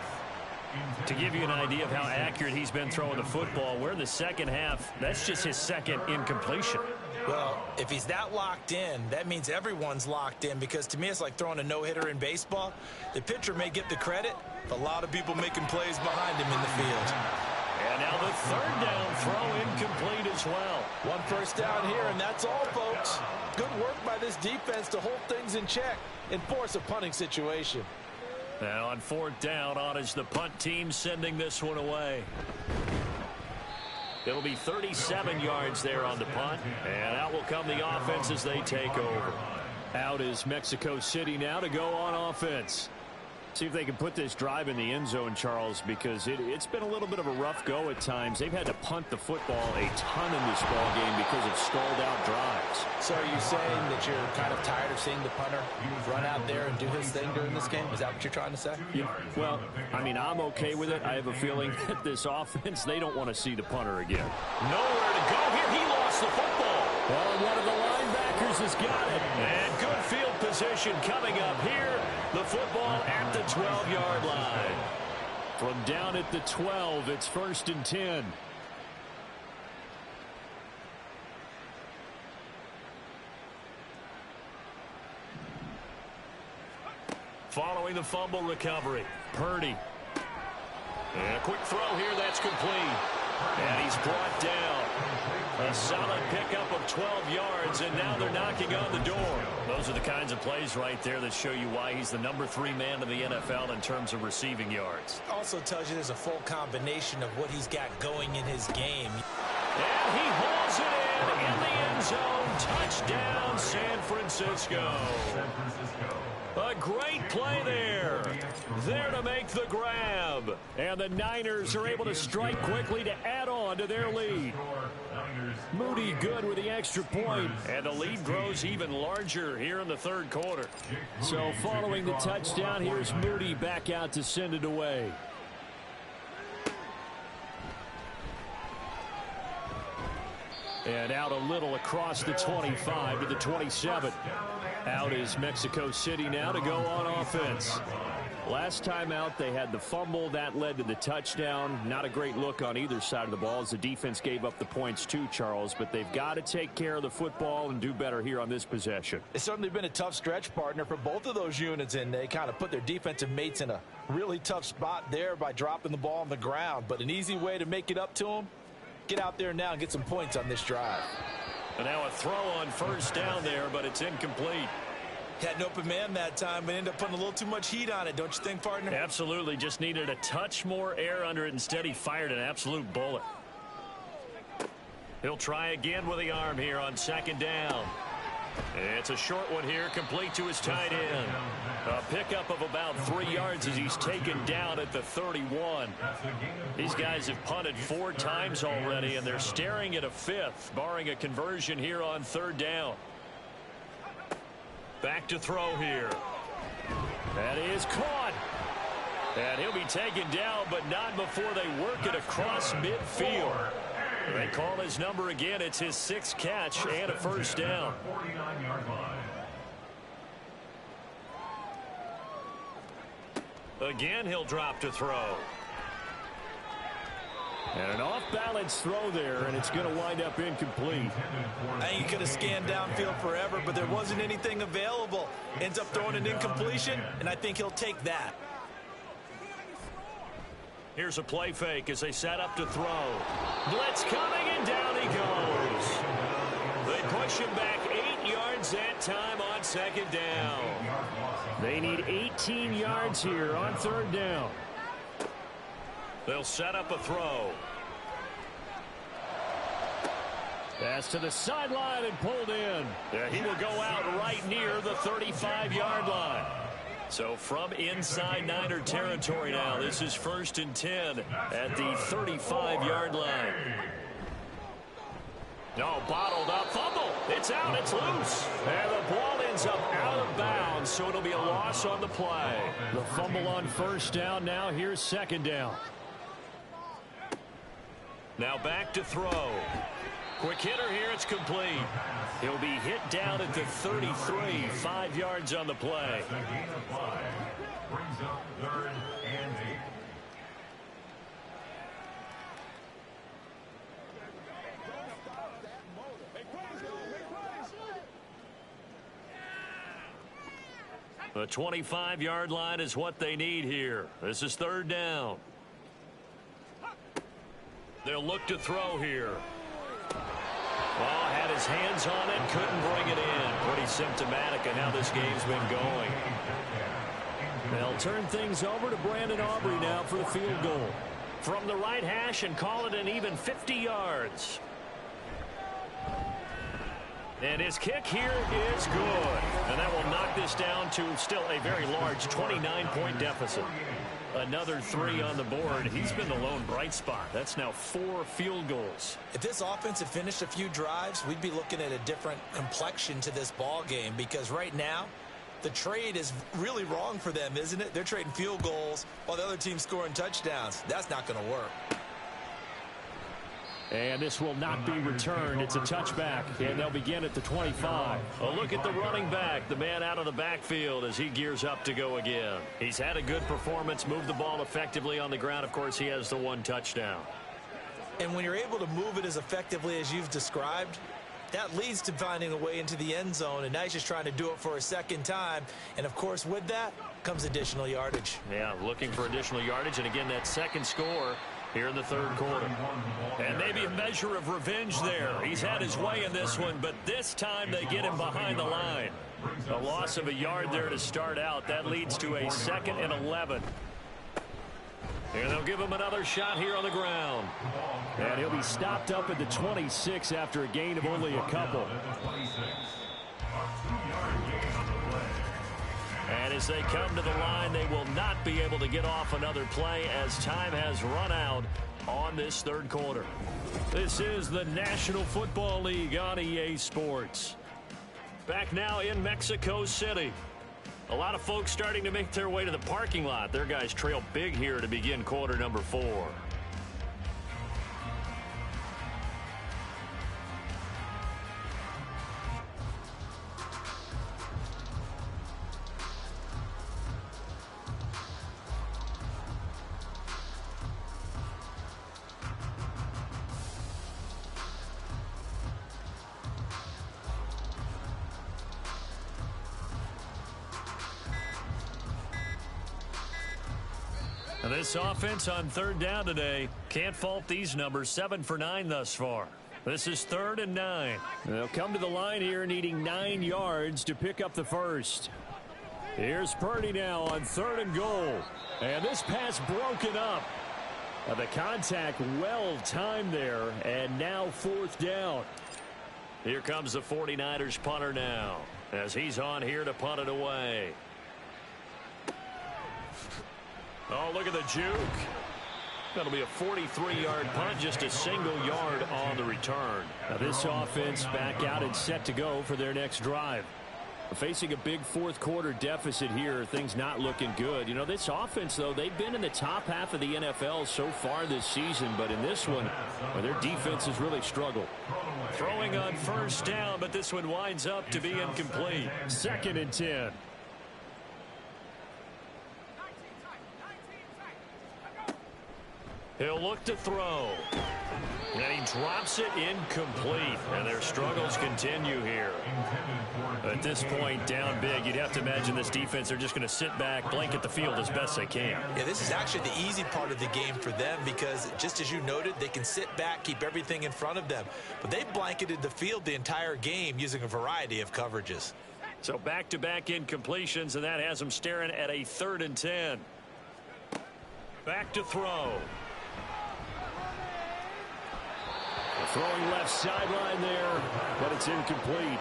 To give you an idea of how accurate he's been throwing the football, we're in the second half. That's just his 2nd incompletion. Well, if he's that locked in, that means everyone's locked in, because to me it's like throwing a no-hitter in baseball. The pitcher may get the credit, but a lot of people making plays behind him in the field. And now the 3rd down throw incomplete as well. 1 first down here, and that's all, folks. Good work by this defense to hold things in check and force a punting situation. Now on 4th down, on is the punt team sending this one away. It'll be 37 yards there on the punt, and out will come the offense as they take over. Out is Mexico City now to go on offense. See if they can put this drive in the end zone, Charles, because it's been a little bit of a rough go at times. They've had to punt the football a ton in this ball game because of stalled out drives. So are you saying that you're kind of tired of seeing the punter run out there and do his thing during this game? Is that what you're trying to say? Yeah, well, I mean, I'm okay with it. I have a feeling that this offense, they don't want to see the punter again. Nowhere to go here. He lost the football. Well, one of the linebackers has got it. And good field position coming up here. The football at the 12-yard line. From down at the 12, it's 1st and 10. Following the fumble recovery, Purdy. And a quick throw here, that's complete. And he's brought down. A solid pickup of 12 yards, and now they're knocking on the door. Those are the kinds of plays right there that show you why he's the number 3 man in the NFL in terms of receiving yards. Also tells you there's a full combination of what he's got going in his game. And he hauls it in the end zone. Touchdown, San Francisco. A great play there. There to make the grab. And the Niners are able to strike quickly to add on to their lead. Moody good with the extra point. And the lead grows even larger here in the 3rd quarter. So following the touchdown, here's Moody back out to send it away. And out a little across the 25 to the 27. Out is Mexico City now to go on offense. Last time out, they had the fumble. That led to the touchdown. Not a great look on either side of the ball as the defense gave up the points too, Charles. But they've got to take care of the football and do better here on this possession. It's certainly been a tough stretch, partner, for both of those units, and they kind of put their defensive mates in a really tough spot there by dropping the ball on the ground. But an easy way to make it up to them, get out there now and get some points on this drive. And now a throw on 1st down there, but it's incomplete. Had an open man that time, but ended up putting a little too much heat on it, don't you think, partner? Absolutely. Just needed a touch more air under it. Instead, he fired an absolute bullet. He'll try again with the arm here on 2nd down. It's a short one here, complete to his tight end. A pickup of about 3 yards as he's taken down at the 31. These guys have punted 4 times already, and they're staring at a 5th, barring a conversion here on 3rd down. Back to throw here. That is caught. And he'll be taken down, but not before they work it across midfield. They call his number again. It's his 6th catch and a 1st down. Again, he'll drop to throw. And an off-balance throw there, and it's going to wind up incomplete. I think he could have scanned downfield forever, but there wasn't anything available. Ends up throwing an incompletion, and I think he'll take that. Here's a play fake as they set up to throw. Blitz coming, and down he goes. They push him back 8 yards that time on 2nd down. They need 18 yards here on 3rd down. They'll set up a throw. Pass to the sideline and pulled in. Yeah, he will go out right near the 35-yard line. So from inside Niner territory now, this is 1st and 10 at the 35-yard line. No, bottled up, fumble. It's out, it's loose. And the ball ends up out of bounds, so it'll be a loss on the play. The fumble on 1st down, now here's 2nd down. Now back to throw. Quick hitter here, it's complete. He'll be hit down at the 33, 5 yards on the play. Brings up 3rd and 8. The 25-yard line is what they need here. This is 3rd down. They'll look to throw here. Well, had his hands on it, couldn't bring it in. Pretty symptomatic of how this game's been going. They'll turn things over to Brandon Aubrey now for the field goal. From the right hash and call it an even 50 yards. And his kick here is good. And that will knock this down to still a very large 29-point deficit. Another 3 on the board. He's been the lone bright spot. That's now 4 field goals. If this offense had finished a few drives, we'd be looking at a different complexion to this ball game, because right now the trade is really wrong for them, isn't it? They're trading field goals while the other team's scoring touchdowns. That's not going to work. And this will not be returned. It's a touchback, and they'll begin at the 25. A look at the running back, the man out of the backfield as he gears up to go again. He's had a good performance, moved the ball effectively on the ground. Of course, he has the 1 touchdown. And when you're able to move it as effectively as you've described, that leads to finding a way into the end zone, and now he's just trying to do it for a 2nd time. And, of course, with that comes additional yardage. Yeah, looking for additional yardage, and again, that 2nd score here in the 3rd quarter. And maybe a measure of revenge there. He's had his way in this one, but this time they get him behind the line. A loss of a yard there to start out. That leads to a 2nd and 11. And they'll give him another shot here on the ground. And he'll be stopped up at the 26 after a gain of only a couple. And as they come to the line, they will not be able to get off another play as time has run out on this 3rd quarter. This is the National Football League on EA Sports. Back now in Mexico City. A lot of folks starting to make their way to the parking lot. Their guys trail big here to begin quarter number 4. This offense on 3rd down today, can't fault these numbers. 7 for 9 thus far. This is 3rd and 9. They'll come to the line here needing 9 yards to pick up the 1st. Here's Purdy now on 3rd and goal. And this pass broken up. The contact well timed there, and now 4th down. Here comes the 49ers punter now, as he's on here to punt it away. Oh, look at the juke. That'll be a 43-yard punt, just a single yard on the return. Now this offense back out and set to go for their next drive. Facing a big fourth quarter deficit here, things not looking good. You know, this offense, though, they've been in the top half of the NFL so far this season, but in this one, well, their defense has really struggled. Throwing on first down, but this one winds up to be incomplete. 2nd and 10. He'll look to throw. And he drops it incomplete. And their struggles continue here. At this point, down big, you'd have to imagine this defense are just going to sit back, blanket the field as best they can. Yeah, this is actually the easy part of the game for them because, just as you noted, they can sit back, keep everything in front of them. But they blanketed the field the entire game using a variety of coverages. So back-to-back incompletions, and that has them staring at a 3rd and 10. Back to throw. Throwing left sideline there, but it's incomplete.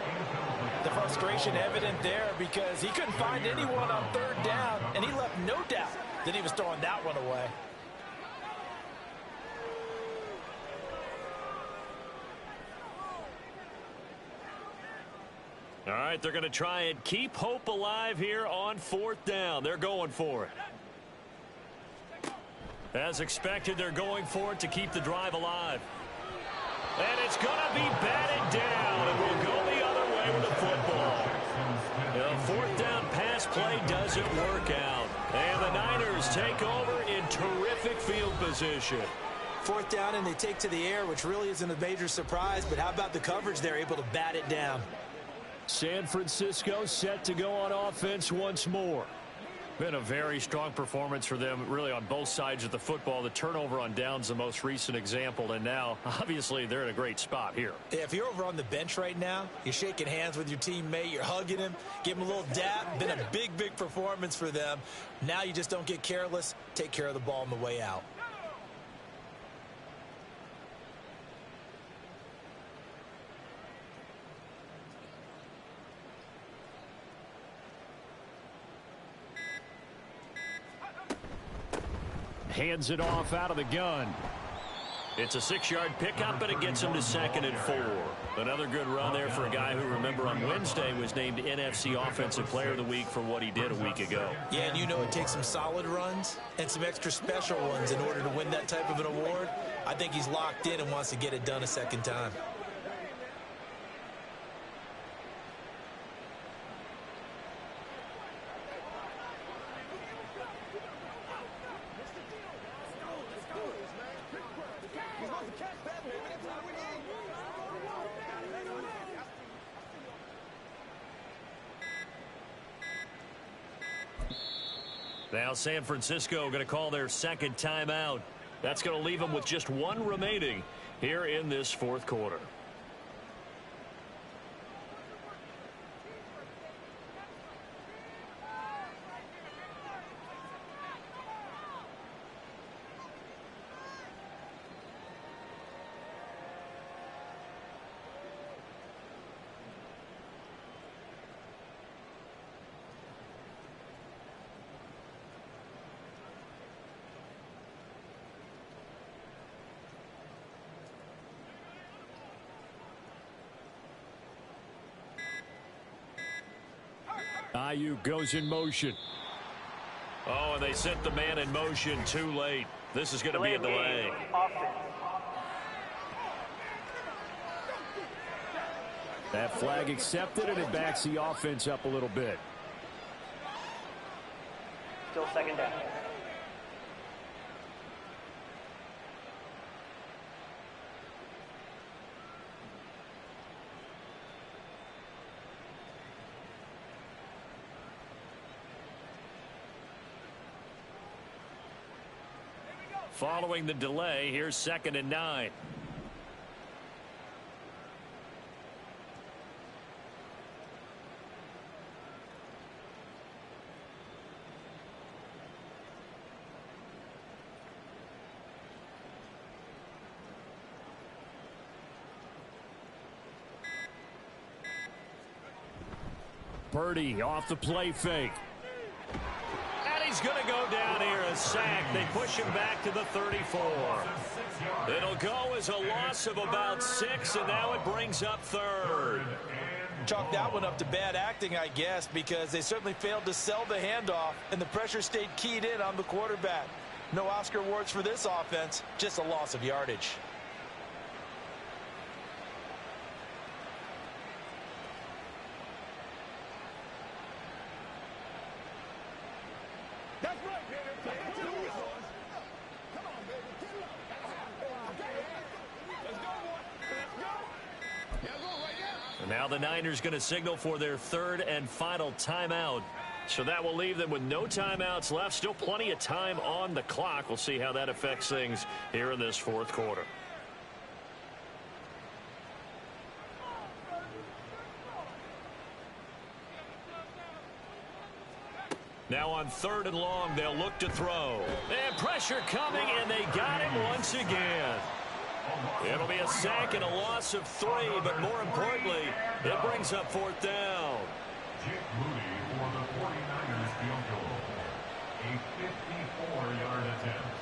The frustration evident there because he couldn't find anyone on 3rd down, and he left no doubt that he was throwing that one away. All right, they're going to try and keep hope alive here on 4th down. They're going for it. As expected, they're going for it to keep the drive alive. And it's going to be batted down, and we'll go the other way with the football. The 4th down pass play doesn't work out. And the Niners take over in terrific field position. 4th down, and they take to the air, which really isn't a major surprise. But how about the coverage? They're able to bat it down. San Francisco set to go on offense once more. Been a very strong performance for them, really, on both sides of the football. The turnover on downs, the most recent example, and now, obviously, they're in a great spot here. Yeah, if you're over on the bench right now, you're shaking hands with your teammate, you're hugging him, give him a little dap. Been a big, big performance for them. Now you just don't get careless. Take care of the ball on the way out. Hands it off out of the gun. It's a 6-yard pickup, and it gets him to 2nd and 4. Another good run there for a guy who, remember, on Wednesday was named NFC Offensive Player of the Week for what he did a week ago. Yeah, and you know it takes some solid runs and some extra special ones in order to win that type of an award. I think he's locked in and wants to get it done a second time. Now San Francisco going to call their 2nd timeout. That's going to leave them with just 1 remaining here in this 4th quarter. Ayuk goes in motion. Oh, and they sent the man in motion too late. This is going to be a delay. That flag accepted, and it backs the offense up a little bit. Still 2nd down. Following the delay, here's 2nd and 9. Purdy off the play fake. And he's going to go down here, a sack. They push him back to the 34. It'll go as a loss of about 6, and now it brings up 3rd. Chalk that one up to bad acting, I guess, because they certainly failed to sell the handoff, and the pressure stayed keyed in on the quarterback. No Oscar awards for this offense, just a loss of yardage. Now the Niners going to signal for their 3rd and final timeout. So that will leave them with no timeouts left. Still plenty of time on the clock. We'll see how that affects things here in this 4th quarter. Now on 3rd and long, they'll look to throw. And pressure coming, and they got him once again. It'll be a sack and a loss of 3, but more importantly, it brings up 4th down. Jake Moody for the 49ers field goal. A 54-yard attempt.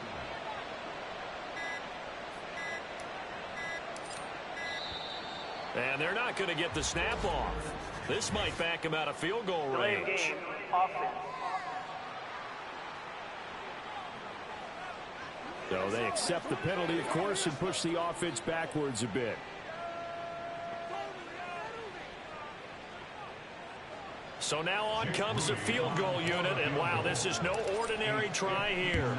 And they're not going to get the snap off. This might back him out of field goal range. So they accept the penalty, of course, and push the offense backwards a bit. So now on comes the field goal unit, and wow, this is no ordinary try here.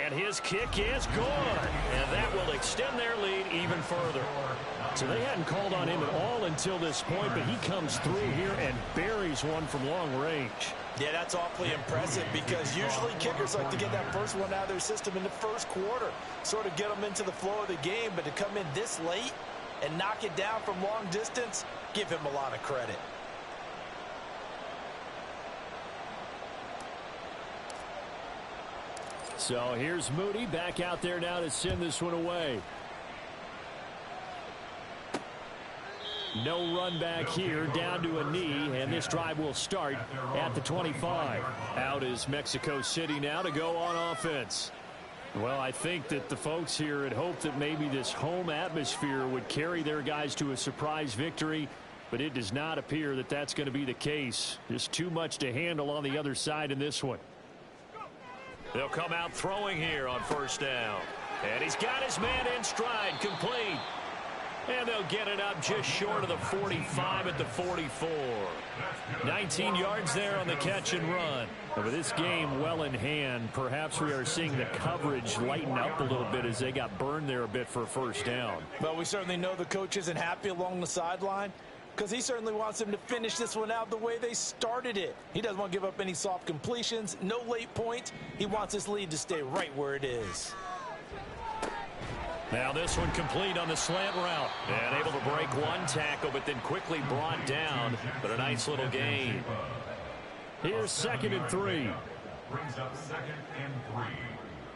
And his kick is good, and that will extend their lead even further. So they hadn't called on him at all until this point, but he comes through here and buries one from long range. Yeah, that's awfully impressive because usually kickers like to get that first one out of their system in the 1st quarter, sort of get them into the flow of the game, but to come in this late and knock it down from long distance, give him a lot of credit. So here's Moody back out there now to send this one away. No run back here, down to a knee, and this drive will start at the 25. Out is Mexico City now to go on offense. Well, I think that the folks here had hoped that maybe this home atmosphere would carry their guys to a surprise victory, but it does not appear that that's going to be the case. Just too much to handle on the other side in this one. They'll come out throwing here on 1st down. And he's got his man in stride, complete. And they'll get it up just short of the 45 at the 44. 19 yards there on the catch and run. But with this game well in hand, perhaps we are seeing the coverage lighten up a little bit as they got burned there a bit for a 1st down. But we certainly know the coach isn't happy along the sideline because he certainly wants them to finish this one out the way they started it. He doesn't want to give up any soft completions, no late points. He wants his lead to stay right where it is. Now this one complete on the slant route. And able to break one tackle, but then quickly brought down. But a nice little gain. Here's 2nd and 3. Brings up 2nd and 3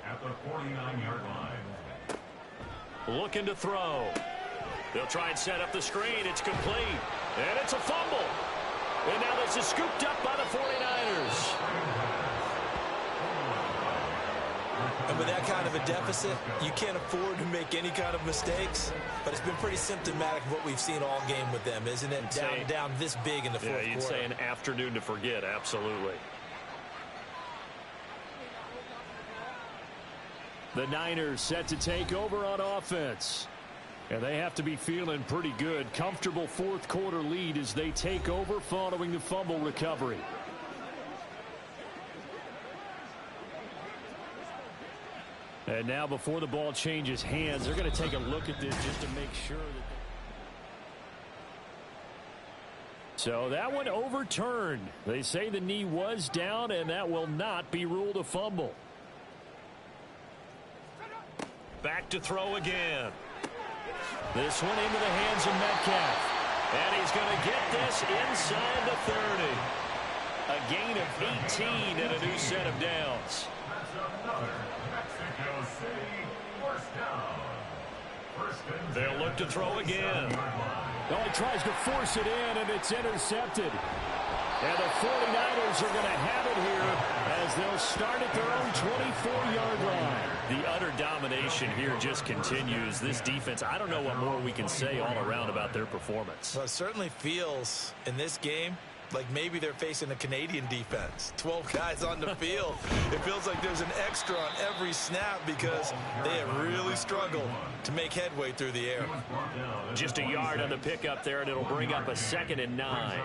at the 49-yard line. Looking to throw. They'll try and set up the screen. It's complete. And it's a fumble. And now this is scooped up by the 49ers. And with that kind of a deficit, you can't afford to make any kind of mistakes. But it's been pretty symptomatic of what we've seen all game with them, isn't it? Down this big in the 4th quarter. Yeah, you'd say an afternoon to forget, absolutely. The Niners set to take over on offense. And they have to be feeling pretty good. Comfortable 4th quarter lead as they take over following the fumble recovery. And now before the ball changes hands, they're going to take a look at this just to make sure that so that one overturned. They say the knee was down, and that will not be ruled a fumble. Back to throw again. This one into the hands of Metcalf. And he's going to get this inside the 30. A gain of 18 and a new set of downs. That's another Mexico City 1st down. 1st and 10. They'll look to throw again. Oh, he tries to force it in, and it's intercepted. And the 49ers are going to have it here as they'll start at their own 24-yard line. The utter domination here just continues. This defense, I don't know what more we can say all around about their performance. Well, it certainly feels in this game like maybe they're facing a Canadian defense. 12 guys on the field. It feels like there's an extra on every snap because they have really struggled to make headway through the air. Just a yard on the pickup there, and it'll bring up a 2nd and 9.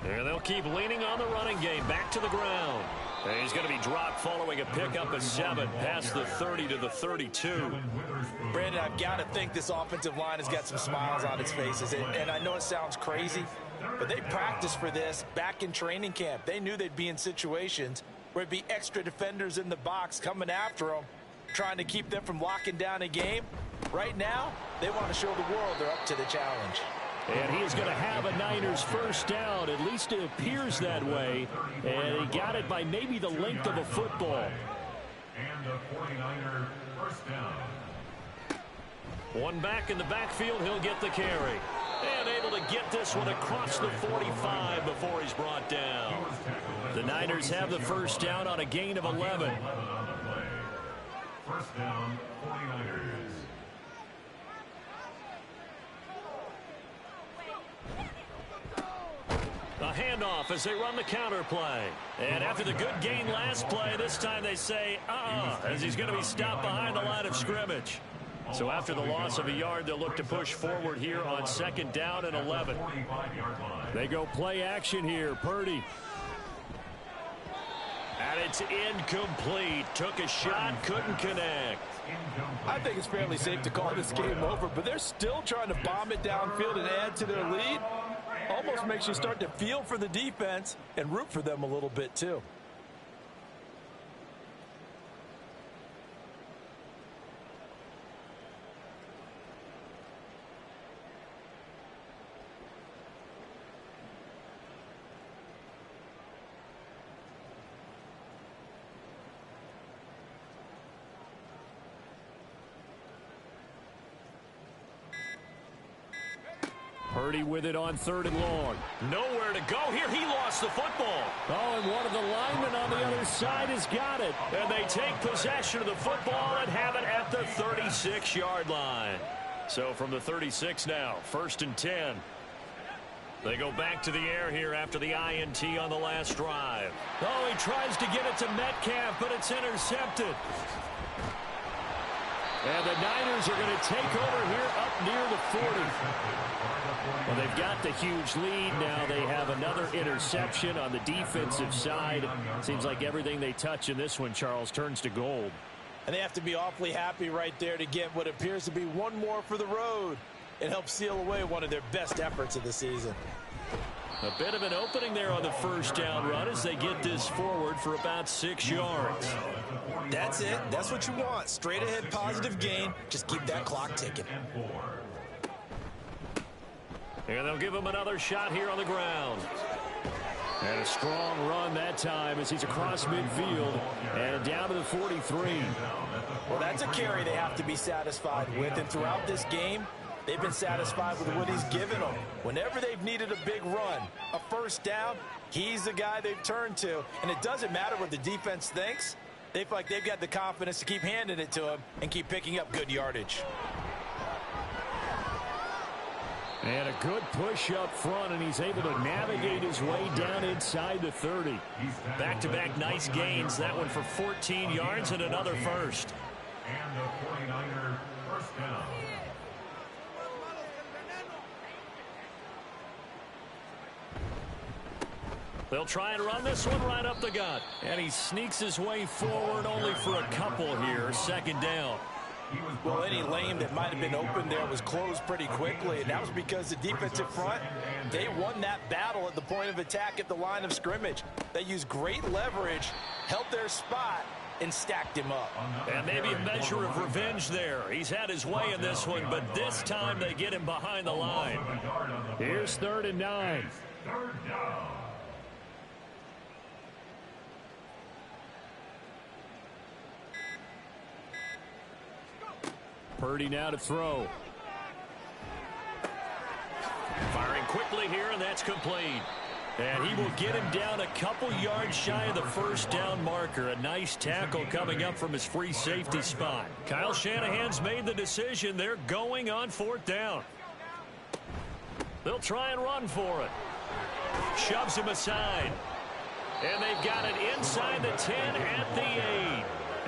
And they'll keep leaning on the running game. Back to the ground. And he's going to be dropped following a pickup of 7 past the 30 to the 32. Brandon, I've got to think this offensive line has got some smiles on its faces. And I know it sounds crazy, but they practiced for this back in training camp. They knew they'd be in situations where it'd be extra defenders in the box coming after them, trying to keep them from locking down a game. Right now, they want to show the world they're up to the challenge. And he is going to have a Niners first down. At least it appears that way. And he got it by maybe the length of a football. And the 49er first down. One back in the backfield. He'll get the carry. And able to get this one across the 45 before he's brought down. The Niners have the first down on a gain of 11. First down, 49ers. A handoff as they run the counter play. And after the good gain last play, this time they say, as he's going to be stopped behind the line of scrimmage. So after the loss of a yard, they'll look to push forward here on 2nd down and 11. They go play action here. Purdy. And it's incomplete. Took a shot, couldn't connect. I think it's fairly safe to call this game over, but they're still trying to bomb it downfield and add to their lead. Almost makes you start to feel for the defense and root for them a little bit too. Purdy with it on 3rd and long. Nowhere to go here. He lost the football. Oh, and one of the linemen on the other side has got it. And they take possession of the football and have it at the 36-yard line. So from the 36 now, 1st and 10. They go back to the air here after the INT on the last drive. Oh, he tries to get it to Metcalf, but it's intercepted. And the Niners are going to take over here up near the 40. Well, they've got the huge lead. Now they have another interception on the defensive side. Seems like everything they touch in this one, Charles, turns to gold. And they have to be awfully happy right there to get what appears to be one more for the road. It helps seal away one of their best efforts of the season. A bit of an opening there on the first down run as they get this forward for about 6 yards. That's it. That's what you want. Straight ahead positive gain. Just keep that clock ticking. And they'll give him another shot here on the ground. And a strong run that time as he's across midfield and down to the 43. Well, that's a carry they have to be satisfied with. And throughout this game, they've been satisfied with what he's given them. Whenever they've needed a big run, a first down, he's the guy they've turned to. And it doesn't matter what the defense thinks. They feel like they've got the confidence to keep handing it to him and keep picking up good yardage. And a good push up front, and he's able to navigate his way down inside the 30. Back-to-back nice gains. That one for 14 yards and another first. And the 49er first down. They'll try and run this one right up the gut. And he sneaks his way forward only for a couple here. 2nd down. Well, any lane that might have been open there was closed pretty quickly, and that was because the defensive front, they won that battle at the point of attack at the line of scrimmage. They used great leverage, held their spot, and stacked him up. And maybe a measure of revenge there. He's had his way in this one, but this time they get him behind the line. Here's 3rd and 9. Third down. Purdy now to throw. Firing quickly here, and that's complete. And he will get him down a couple yards shy of the first down marker. A nice tackle coming up from his free safety spot. Kyle Shanahan's made the decision. They're going on 4th down. They'll try and run for it. Shoves him aside. And they've got it inside the 10 at the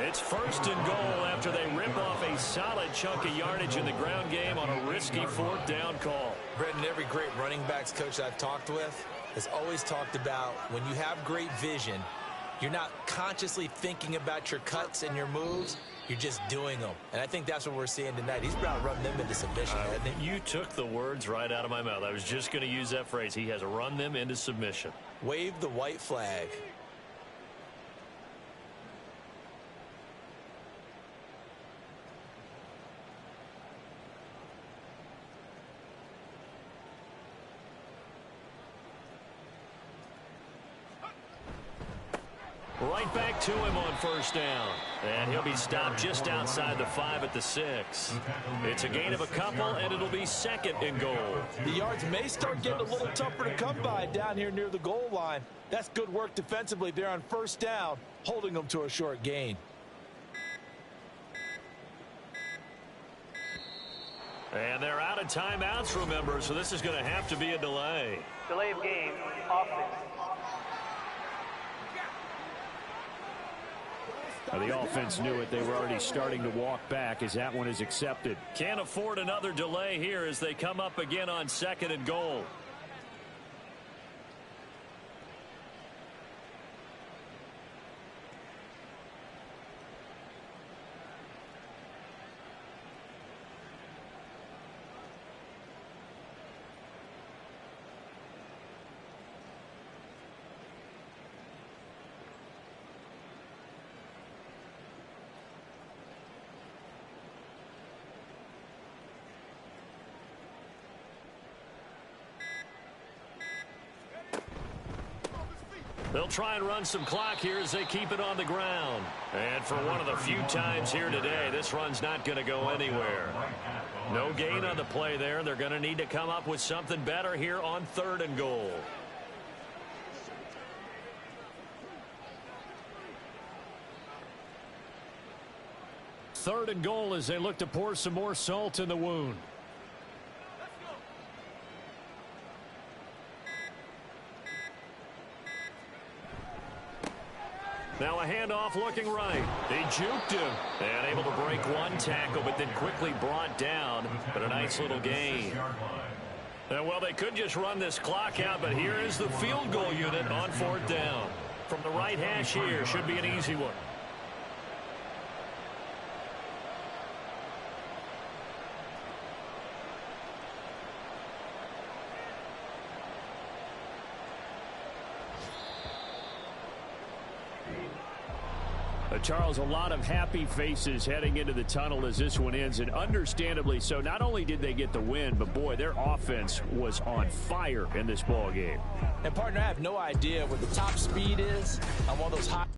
8. It's 1st and goal after they rip off a solid chunk of yardage in the ground game on a risky 4th down call. Brendan, every great running backs coach I've talked with has always talked about when you have great vision, you're not consciously thinking about your cuts and your moves. You're just doing them. And I think that's what we're seeing tonight. He's about to run them into submission, hasn't he? You took the words right out of my mouth. I was just going to use that phrase. He has run them into submission. Wave the white flag. Right back to him on 1st down. And he'll be stopped just outside the 5 at the 6. It's a gain of a couple, and it'll be 2nd and goal. The yards may start getting a little tougher to come by down here near the goal line. That's good work defensively there on 1st down, holding them to a short gain. And they're out of timeouts, remember, so this is going to have to be a delay. Delay of game, offense. The offense knew it. They were already starting to walk back as that one is accepted. Can't afford another delay here as they come up again on 2nd and goal. They'll try and run some clock here as they keep it on the ground. And for one of the few times here today, this run's not going to go anywhere. No gain on the play there. They're going to need to come up with something better here on 3rd and goal. Third and goal as they look to pour some more salt in the wound. Now a handoff looking right. They juked him. And able to break one tackle, but then quickly brought down. But a nice little gain. And well, they could just run this clock out, but here is the field goal unit on 4th down. From the right hash here, should be an easy one. Charles, a lot of happy faces heading into the tunnel as this one ends, and understandably so. Not only did they get the win, but boy, their offense was on fire in this ball game. And partner, I have no idea what the top speed is on one of those high